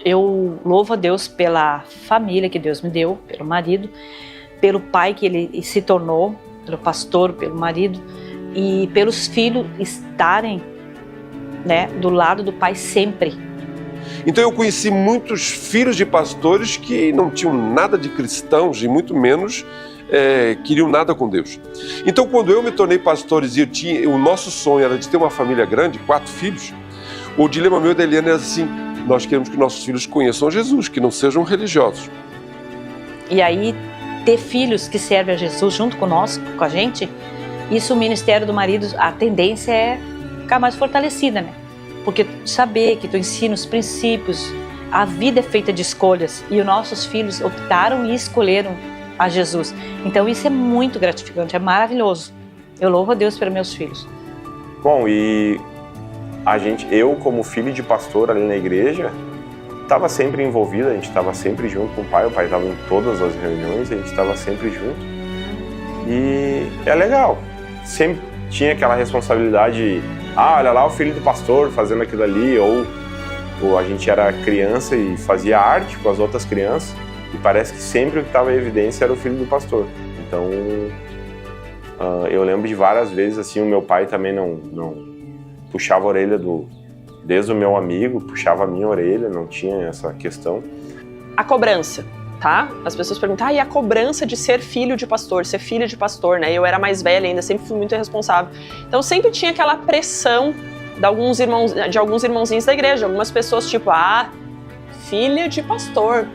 Eu louvo a Deus pela família que Deus me deu, pelo marido, pelo pai que ele se tornou, pelo pastor, pelo marido, e pelos filhos estarem, né, do lado do pai sempre. Então eu conheci muitos filhos de pastores que não tinham nada de cristãos e muito menos queriam nada com Deus. Então quando eu me tornei pastor e o nosso sonho era de ter uma família grande, 4 filhos, o dilema meu e da Eliana era assim: nós queremos que nossos filhos conheçam Jesus, que não sejam religiosos. E aí ter filhos que servem a Jesus junto conosco, com a gente, isso o ministério do marido, a tendência é ficar mais fortalecida, né? Porque saber que tu ensina os princípios, a vida é feita de escolhas e os nossos filhos optaram e escolheram a Jesus. Então isso é muito gratificante, é maravilhoso. Eu louvo a Deus pelos meus filhos. Bom, e eu como filho de pastor ali na igreja, estava sempre envolvido, a gente estava sempre junto com o pai estava em todas as reuniões, a gente estava sempre junto. E é legal, sempre tinha aquela responsabilidade, olha lá o filho do pastor fazendo aquilo ali, ou a gente era criança e fazia arte com as outras crianças, e parece que sempre o que estava em evidência era o filho do pastor. Então, eu lembro de várias vezes, assim, o meu pai também não puxava a orelha desde o meu amigo, puxava a minha orelha, não tinha essa questão. A cobrança, tá? As pessoas perguntam, e a cobrança de ser filho de pastor, ser filha de pastor, né? Eu era mais velha ainda, sempre fui muito irresponsável. Então sempre tinha aquela pressão de alguns irmãozinhos da igreja, algumas pessoas tipo, filha de pastor,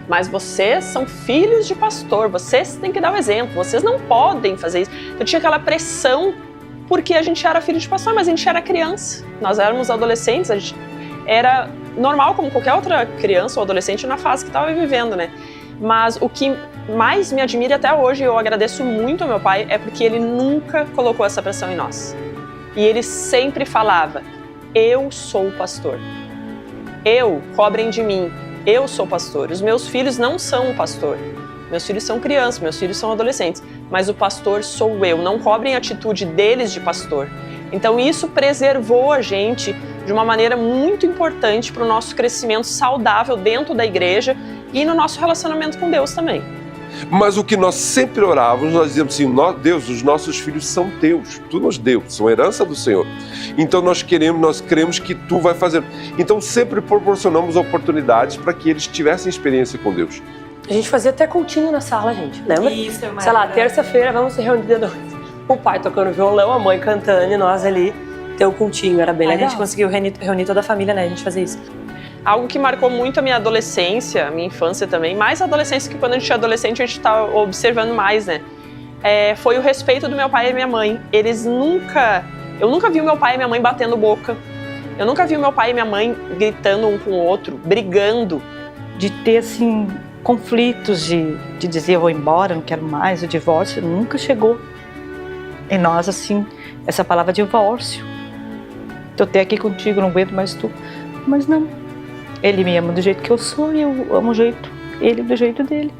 mas vocês são filhos de pastor, vocês têm que dar o exemplo, vocês não podem fazer isso. Então tinha aquela pressão porque a gente era filho de pastor, mas a gente era criança, nós éramos adolescentes, a gente era normal como qualquer outra criança ou adolescente na fase que estava vivendo, né? Mas o que mais me admira até hoje, eu agradeço muito ao meu pai, é porque ele nunca colocou essa pressão em nós. E ele sempre falava, eu sou o pastor, cobrem de mim, eu sou pastor, os meus filhos não são o pastor, meus filhos são crianças, meus filhos são adolescentes, mas o pastor sou eu, não cobrem a atitude deles de pastor. Então isso preservou a gente de uma maneira muito importante para o nosso crescimento saudável dentro da igreja e no nosso relacionamento com Deus também. Mas o que nós sempre orávamos, nós dizíamos assim, Deus, os nossos filhos são teus, tu nos deu, são herança do Senhor. Então nós queremos que tu vai fazer. Então sempre proporcionamos oportunidades para que eles tivessem experiência com Deus. A gente fazia até cultinho na sala, gente, lembra? Isso, sei lá, terça-feira vamos se reunir de noite. O pai tocando violão, a mãe cantando e nós ali, ter o cultinho, era bem legal. A gente conseguiu reunir toda a família, né? A gente fazia isso. Algo que marcou muito a minha adolescência, a minha infância também, mais a adolescência, que quando a gente é adolescente a gente tá observando mais, né? Foi o respeito do meu pai e minha mãe. Eu nunca vi o meu pai e minha mãe batendo boca. Eu nunca vi o meu pai e minha mãe gritando um com o outro, brigando. De ter, assim, conflitos, de dizer eu vou embora, não quero mais, o divórcio nunca chegou em nós, assim, essa palavra divórcio. Tô até aqui contigo, não aguento mais tu. Mas não. Ele me ama do jeito que eu sou e eu amo ele do jeito dele.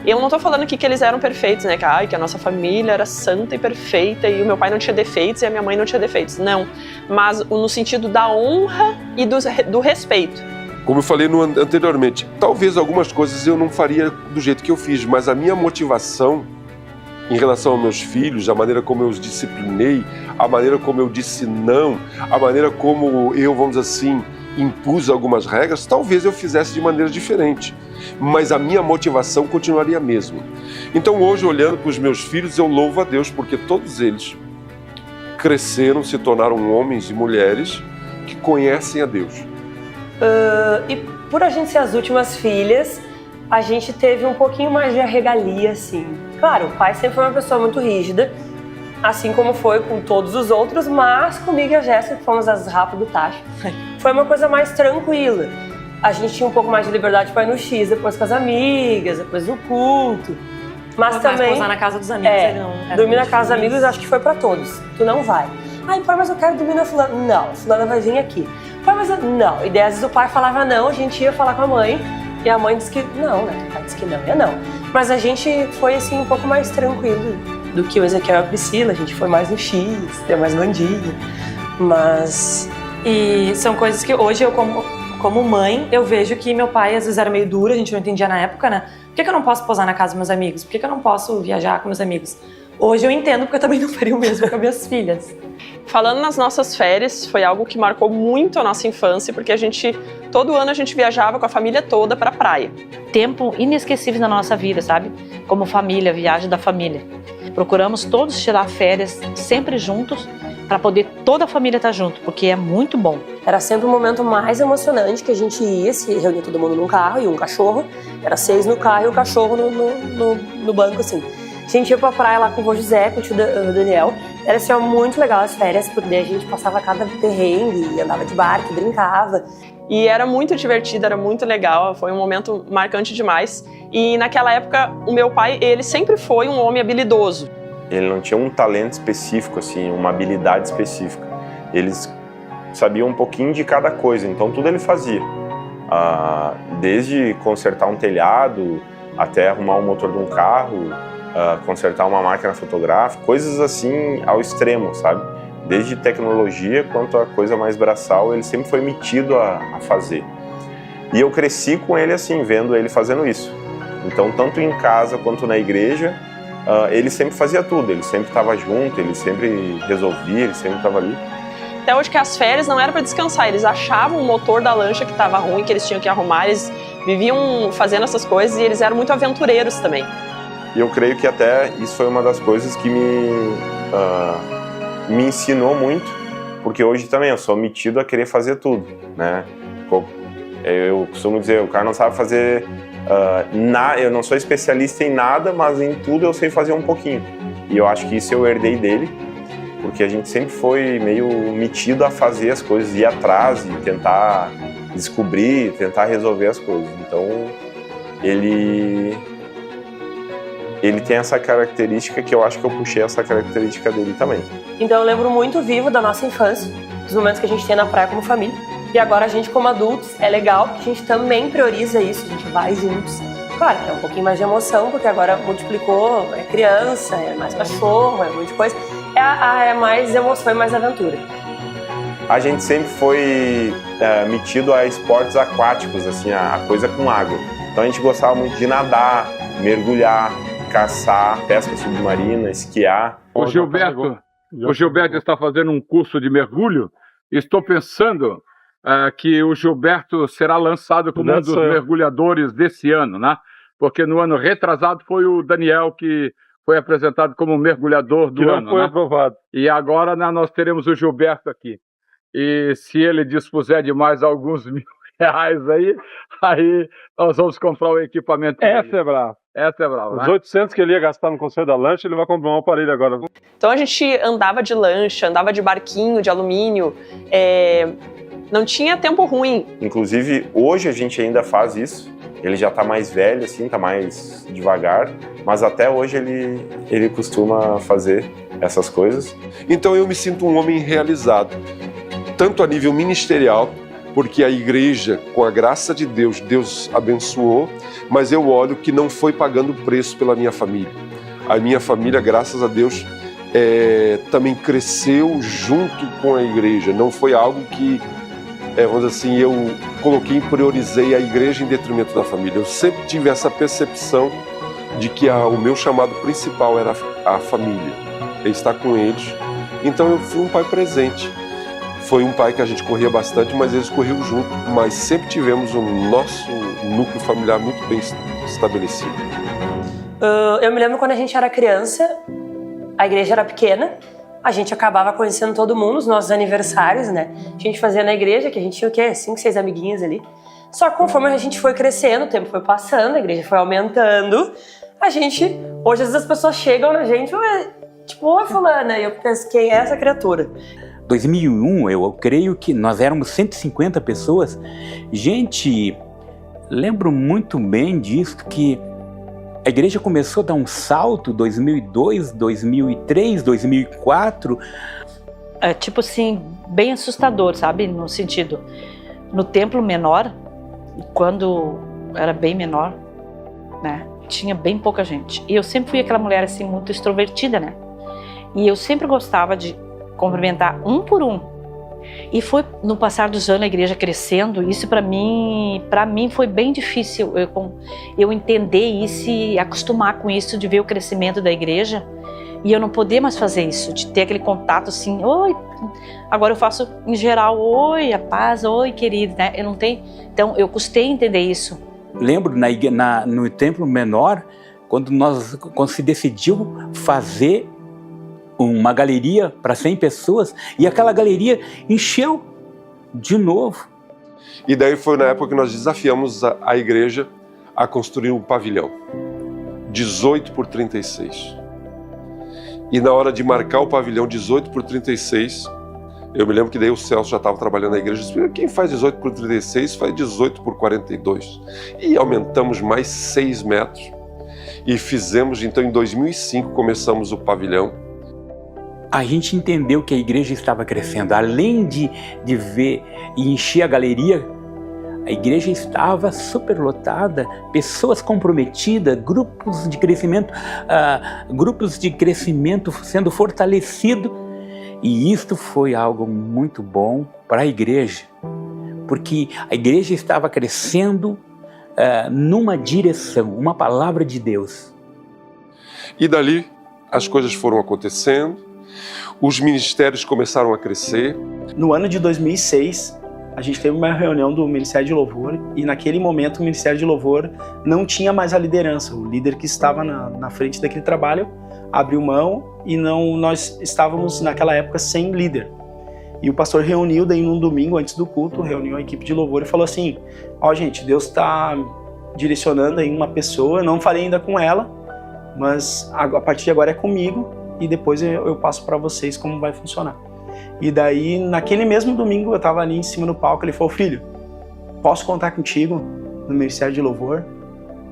Eu não tô falando aqui que eles eram perfeitos, né? Que a nossa família era santa e perfeita e o meu pai não tinha defeitos e a minha mãe não tinha defeitos. Não. Mas no sentido da honra e do respeito. Como eu falei anteriormente, talvez algumas coisas eu não faria do jeito que eu fiz, mas a minha motivação em relação aos meus filhos, a maneira como eu os disciplinei, a maneira como eu disse não, a maneira como eu, vamos dizer assim, impus algumas regras, talvez eu fizesse de maneira diferente, mas a minha motivação continuaria a mesma. Então hoje, olhando para os meus filhos, eu louvo a Deus porque todos eles cresceram, se tornaram homens e mulheres que conhecem a Deus. E por a gente ser as últimas filhas, a gente teve um pouquinho mais de regalia, assim. Claro, o pai sempre foi uma pessoa muito rígida, assim como foi com todos os outros, mas comigo e a Jéssica, que fomos as rapas do tacho, foi uma coisa mais tranquila. A gente tinha um pouco mais de liberdade para ir no X, depois com as amigas, depois no culto. Mas também... Pousar na casa dos amigos. Dormir na casa dos amigos acho que foi para todos. Tu não vai. Pai, mas eu quero dormir na fulana. Não, fulana vai vir aqui. Pai, mas não. E daí, às vezes o pai falava não, a gente ia falar com a mãe. E a mãe disse que não, né? O pai disse que não, ia não. Mas a gente foi assim um pouco mais tranquilo do que o Ezequiel e a Priscila. A gente foi mais no X, deu mais bandinha. Mas E são coisas que hoje eu, como mãe, eu vejo que meu pai às vezes era meio duro, a gente não entendia na época, né? Por que eu não posso posar na casa dos meus amigos? Por que eu não posso viajar com meus amigos? Hoje eu entendo, porque eu também não faria o mesmo com as minhas filhas. Falando nas nossas férias, foi algo que marcou muito a nossa infância, porque todo ano a gente viajava com a família toda para a praia. Tempo inesquecível na nossa vida, sabe? Como família, viagem da família. Procuramos todos tirar férias sempre juntos, para poder toda a família estar junto, porque é muito bom. Era sempre o momento mais emocionante que a gente ia, se reunia todo mundo num carro e um cachorro. Era 6 no carro e o cachorro no banco, assim. A gente ia pra praia lá com o vô José, com o tio Daniel. Era assim, muito legal as férias, porque a gente passava cada perrengue, andava de barco, brincava. E era muito divertido, era muito legal, foi um momento marcante demais. E naquela época, o meu pai, ele sempre foi um homem habilidoso. Ele não tinha um talento específico, assim, uma habilidade específica. Eles sabiam um pouquinho de cada coisa, então tudo ele fazia. Desde consertar um telhado, até arrumar o motor de um carro, consertar uma máquina fotográfica, coisas assim ao extremo, sabe? Desde tecnologia quanto a coisa mais braçal, ele sempre foi metido a fazer. E eu cresci com ele assim, vendo ele fazendo isso. Então, tanto em casa quanto na igreja, ele sempre fazia tudo, ele sempre estava junto, ele sempre resolvia, ele sempre estava ali. Até hoje que as férias não era para descansar, eles achavam o motor da lancha que estava ruim, que eles tinham que arrumar, eles viviam fazendo essas coisas e eles eram muito aventureiros também. E eu creio que até isso foi uma das coisas que me ensinou muito, porque hoje também eu sou metido a querer fazer tudo, né? Eu costumo dizer, o cara não sabe fazer eu não sou especialista em nada, mas em tudo eu sei fazer um pouquinho. E eu acho que isso eu herdei dele, porque a gente sempre foi meio metido a fazer as coisas, ir atrás e tentar descobrir, tentar resolver as coisas. Então, ele tem essa característica que eu acho que eu puxei essa característica dele também. Então eu lembro muito vivo da nossa infância, dos momentos que a gente tem na praia como família. E agora a gente como adultos, é legal porque a gente também prioriza isso, a gente vai juntos. Claro que é um pouquinho mais de emoção, porque agora multiplicou, é criança, é mais cachorro, é um monte de coisa. É mais emoção e mais aventura. A gente sempre foi metido a esportes aquáticos, assim, a coisa com água. Então a gente gostava muito de nadar, mergulhar, caçar, pesca submarina, esquiar. O Gilberto está fazendo um curso de mergulho. Estou pensando que o Gilberto será lançado como um dos mergulhadores desse ano, né? Porque no ano retrasado foi o Daniel que foi apresentado como mergulhador do ano. Foi aprovado. E agora nós teremos o Gilberto aqui. E se ele dispuser de mais alguns R$1.000 aí nós vamos comprar o equipamento. Essa é brava. Essa é brava. Os 800 que ele ia gastar no conselho da lancha, ele vai comprar um aparelho agora. Então a gente andava de lancha, andava de barquinho, de alumínio, não tinha tempo ruim. Inclusive, hoje a gente ainda faz isso. Ele já está mais velho, assim, está mais devagar, mas até hoje ele costuma fazer essas coisas. Então eu me sinto um homem realizado, tanto a nível ministerial, porque a igreja, com a graça de Deus, Deus abençoou, mas eu olho que não foi pagando preço pela minha família. A minha família, graças a Deus, também cresceu junto com a igreja. Não foi algo que, vamos dizer assim, eu coloquei e priorizei a igreja em detrimento da família. Eu sempre tive essa percepção de que o meu chamado principal era a família, estar com eles. Então eu fui um pai presente. Foi um pai que a gente corria bastante, mas eles corriam junto. Mas sempre tivemos o nosso núcleo familiar muito bem estabelecido. Eu me lembro quando a gente era criança, a igreja era pequena, a gente acabava conhecendo todo mundo, os nossos aniversários, né? A gente fazia na igreja, que a gente tinha o quê? 5, 6 amiguinhos ali. Só que conforme a gente foi crescendo, o tempo foi passando, a igreja foi aumentando, hoje às vezes as pessoas chegam na gente, tipo, oi fulana, e eu penso, quem é essa criatura? 2001, eu creio que nós éramos 150 pessoas. Gente, lembro muito bem disso, que a igreja começou a dar um salto 2002, 2003, 2004. É tipo assim, bem assustador, sabe? No sentido, no templo menor, quando era bem menor, né? Tinha bem pouca gente. E eu sempre fui aquela mulher assim, muito extrovertida, né? E eu sempre gostava de cumprimentar um por um, E foi no passar dos anos a igreja crescendo, isso para mim foi bem difícil eu entender isso e acostumar com isso, de ver o crescimento da igreja e eu não poder mais fazer isso, de ter aquele contato assim, oi, agora eu faço em geral, oi, a paz, oi, querido, né? Eu não tenho, então eu custei entender isso. Lembro no templo menor, quando se decidiu fazer uma galeria para 100 pessoas, e aquela galeria encheu de novo. E daí foi na época que nós desafiamos a igreja a construir um pavilhão, 18 por 36. E na hora de marcar o pavilhão 18 por 36, eu me lembro que daí o Celso já estava trabalhando na igreja, disse, quem faz 18 por 36 faz 18 por 42. E aumentamos mais 6 metros e fizemos, então em 2005 começamos o pavilhão. A gente entendeu que a igreja estava crescendo. Além de ver e encher a galeria, a igreja estava superlotada, pessoas comprometidas, grupos de crescimento sendo fortalecidos. E isto foi algo muito bom para a igreja, porque a igreja estava crescendo numa direção, uma palavra de Deus. E dali as coisas foram acontecendo. Os ministérios começaram a crescer. No ano de 2006, a gente teve uma reunião do Ministério de Louvor e naquele momento o Ministério de Louvor não tinha mais a liderança. O líder que estava na frente daquele trabalho abriu mão e nós estávamos naquela época sem líder. E o pastor reuniu daí num domingo antes do culto, reuniu a equipe de louvor e falou assim, gente, Deus está direcionando aí uma pessoa, não falei ainda com ela, mas a partir de agora é comigo. E depois eu passo para vocês como vai funcionar. E daí, naquele mesmo domingo, eu estava ali em cima no palco, ele falou, filho, posso contar contigo no Ministério de Louvor?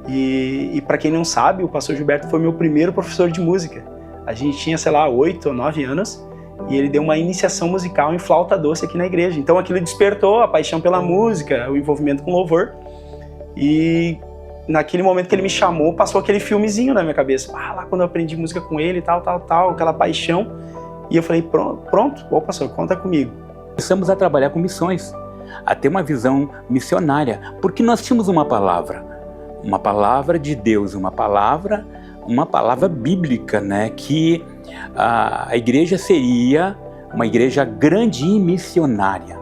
E para quem não sabe, o pastor Gilberto foi meu primeiro professor de música. A gente tinha, 8 ou 9 anos, e ele deu uma iniciação musical em flauta doce aqui na igreja. Então aquilo despertou a paixão pela música, o envolvimento com louvor. E naquele momento que ele me chamou, passou aquele filmezinho na minha cabeça. Lá quando eu aprendi música com ele, tal, aquela paixão. E eu falei, pronto, pastor, conta comigo. Começamos a trabalhar com missões, a ter uma visão missionária, porque nós tínhamos uma palavra de Deus, uma palavra bíblica, né? Que a igreja seria uma igreja grande e missionária.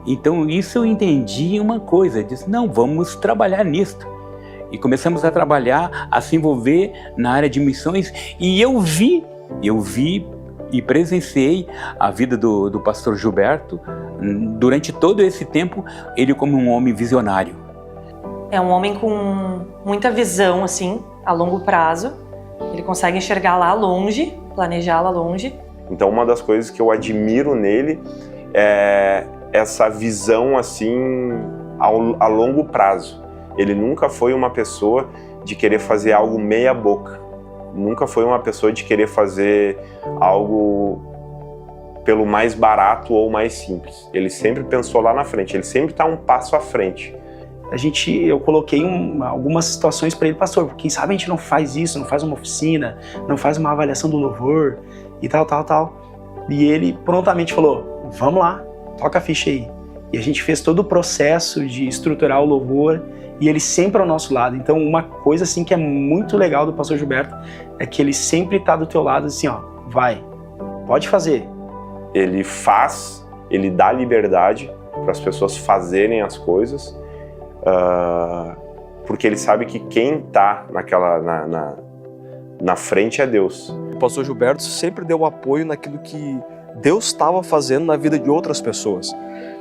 Então isso eu entendi uma coisa, disse, não, vamos trabalhar nisso. E começamos a trabalhar, a se envolver na área de missões, e eu vi e presenciei a vida do pastor Gilberto durante todo esse tempo, ele como um homem visionário. É um homem com muita visão, assim, a longo prazo. Ele consegue enxergar lá longe, planejar lá longe. Então uma das coisas que eu admiro nele é essa visão assim a longo prazo. Ele nunca foi uma pessoa de querer fazer algo meia boca. Nunca foi uma pessoa de querer fazer algo pelo mais barato ou mais simples. Ele sempre pensou lá na frente, ele sempre está um passo à frente. Eu coloquei algumas situações para ele, pastor, quem sabe a gente não faz isso, não faz uma oficina, não faz uma avaliação do louvor e tal. E ele prontamente falou, vamos lá, toca a ficha aí. E a gente fez todo o processo de estruturar o louvor e ele sempre ao nosso lado. Então uma coisa assim que é muito legal do pastor Gilberto é que ele sempre está do teu lado assim, vai, pode fazer. Ele faz, ele dá liberdade para as pessoas fazerem as coisas, porque ele sabe que quem está na frente é Deus. O pastor Gilberto sempre deu apoio naquilo que Deus estava fazendo na vida de outras pessoas.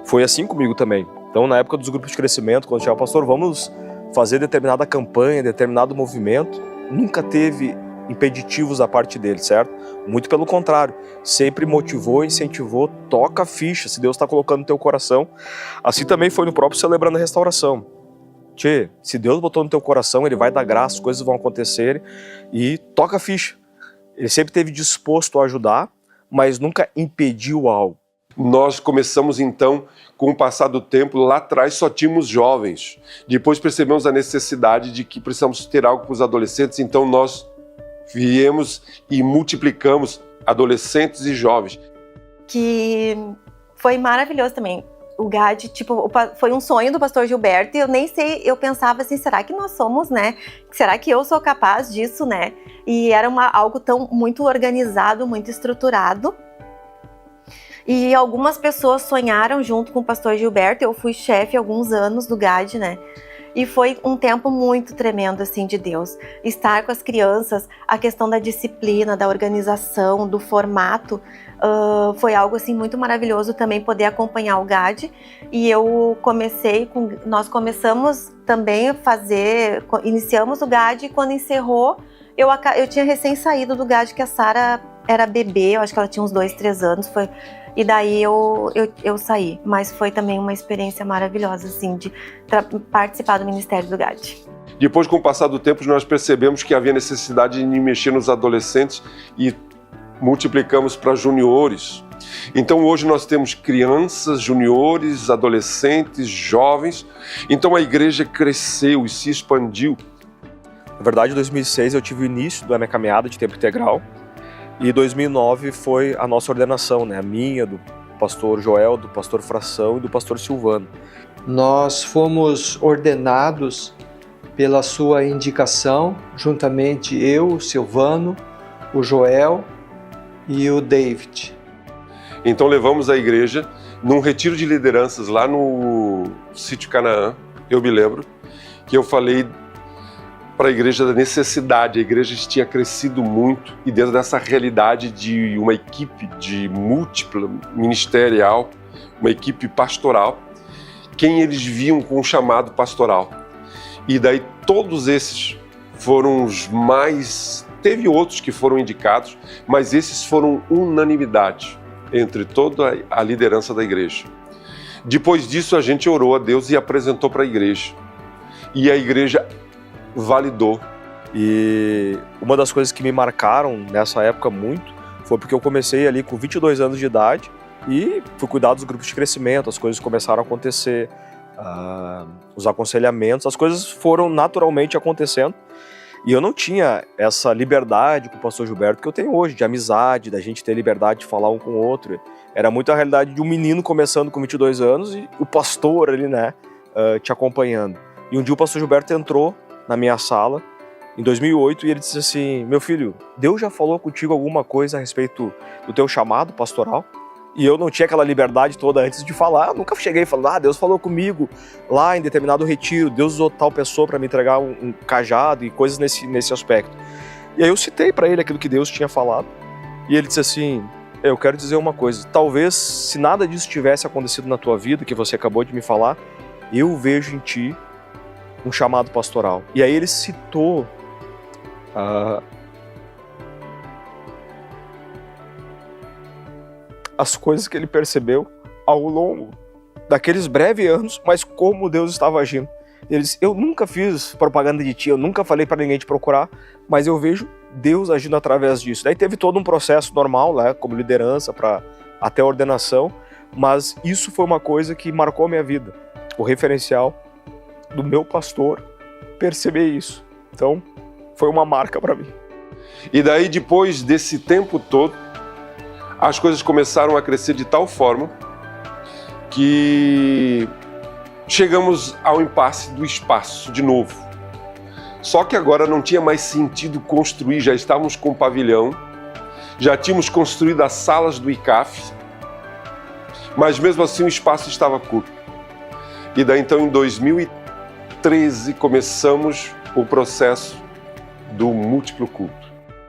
Foi assim comigo também. Então, na época dos grupos de crescimento, quando chegava o pastor, vamos fazer determinada campanha, determinado movimento, nunca teve impeditivos da parte dele, certo? Muito pelo contrário, sempre motivou, incentivou, toca a ficha, se Deus está colocando no teu coração. Assim também foi no próprio Celebrando a Restauração. Tchê, se Deus botou no teu coração, Ele vai dar graça, as coisas vão acontecer e toca a ficha. Ele sempre esteve disposto a ajudar, mas nunca impediu algo. Nós começamos então, com o passar do tempo, lá atrás só tínhamos jovens. Depois percebemos a necessidade de que precisamos ter algo para os adolescentes, então nós viemos e multiplicamos adolescentes e jovens. que foi maravilhoso também. O GAD, tipo, foi um sonho do pastor Gilberto e eu nem sei, eu pensava assim, será que nós somos, né? Será que eu sou capaz disso, né? E era algo muito organizado, muito estruturado. E algumas pessoas sonharam junto com o pastor Gilberto, eu fui chefe há alguns anos do GAD, né? E foi um tempo muito tremendo, assim, de Deus. Estar com as crianças, a questão da disciplina, da organização, do formato, foi algo, assim, muito maravilhoso também poder acompanhar o GAD. E nós começamos também a iniciamos o GAD e quando encerrou, eu tinha recém saído do GAD, que a Sara era bebê, eu acho que ela tinha uns 2, 3 anos, e daí eu saí, mas foi também uma experiência maravilhosa, assim, de participar do Ministério do GAD. Depois, com o passar do tempo, nós percebemos que havia necessidade de mexer nos adolescentes e multiplicamos para juniores. Então, hoje nós temos crianças, juniores, adolescentes, jovens. Então, a igreja cresceu e se expandiu. Na verdade, em 2006 eu tive o início da minha caminhada de tempo integral. E 2009 foi a nossa ordenação, né? A minha, do pastor Joel, do pastor Fração e do pastor Silvano. Nós fomos ordenados pela sua indicação, juntamente eu, o Silvano, o Joel e o David. Então levamos a igreja num retiro de lideranças lá no sítio Canaã, eu me lembro, que eu falei para a igreja da necessidade. A igreja tinha crescido muito e dentro dessa realidade de uma equipe de múltipla ministerial, uma equipe pastoral, quem eles viam com o chamado pastoral. E daí todos esses foram os mais... Teve outros que foram indicados, mas esses foram unanimidade entre toda a liderança da igreja. Depois disso a gente orou a Deus e apresentou para a igreja. E a igreja validou. E uma das coisas que me marcaram nessa época muito foi porque eu comecei ali com 22 anos de idade e fui cuidar dos grupos de crescimento, as coisas começaram a acontecer, os aconselhamentos, as coisas foram naturalmente acontecendo e eu não tinha essa liberdade com o pastor Gilberto que eu tenho hoje, de amizade, da gente ter liberdade de falar um com o outro. Era muito a realidade de um menino começando com 22 anos e o pastor ali, né, te acompanhando. E um dia o pastor Gilberto entrou na minha sala, em 2008, e ele disse assim, meu filho, Deus já falou contigo alguma coisa a respeito do teu chamado pastoral? E eu não tinha aquela liberdade toda antes de falar, eu nunca cheguei falando, Deus falou comigo lá em determinado retiro, Deus usou tal pessoa para me entregar um cajado e coisas nesse aspecto. E aí eu citei para ele aquilo que Deus tinha falado, e ele disse assim, eu quero dizer uma coisa, talvez se nada disso tivesse acontecido na tua vida, que você acabou de me falar, eu vejo em ti um chamado pastoral. E aí ele citou as coisas que ele percebeu ao longo daqueles breves anos, mas como Deus estava agindo. Ele disse, eu nunca fiz propaganda de ti, eu nunca falei para ninguém te procurar, mas eu vejo Deus agindo através disso. Daí teve todo um processo normal, né, como liderança, até a ordenação, mas isso foi uma coisa que marcou a minha vida. O referencial do meu pastor perceber isso. Então, foi uma marca para mim. E daí, depois desse tempo todo, as coisas começaram a crescer de tal forma que chegamos ao impasse do espaço de novo. Só que agora não tinha mais sentido construir, já estávamos com o pavilhão, já tínhamos construído as salas do ICAF, mas mesmo assim o espaço estava curto. E daí então em 2013 começamos o processo do múltiplo culto.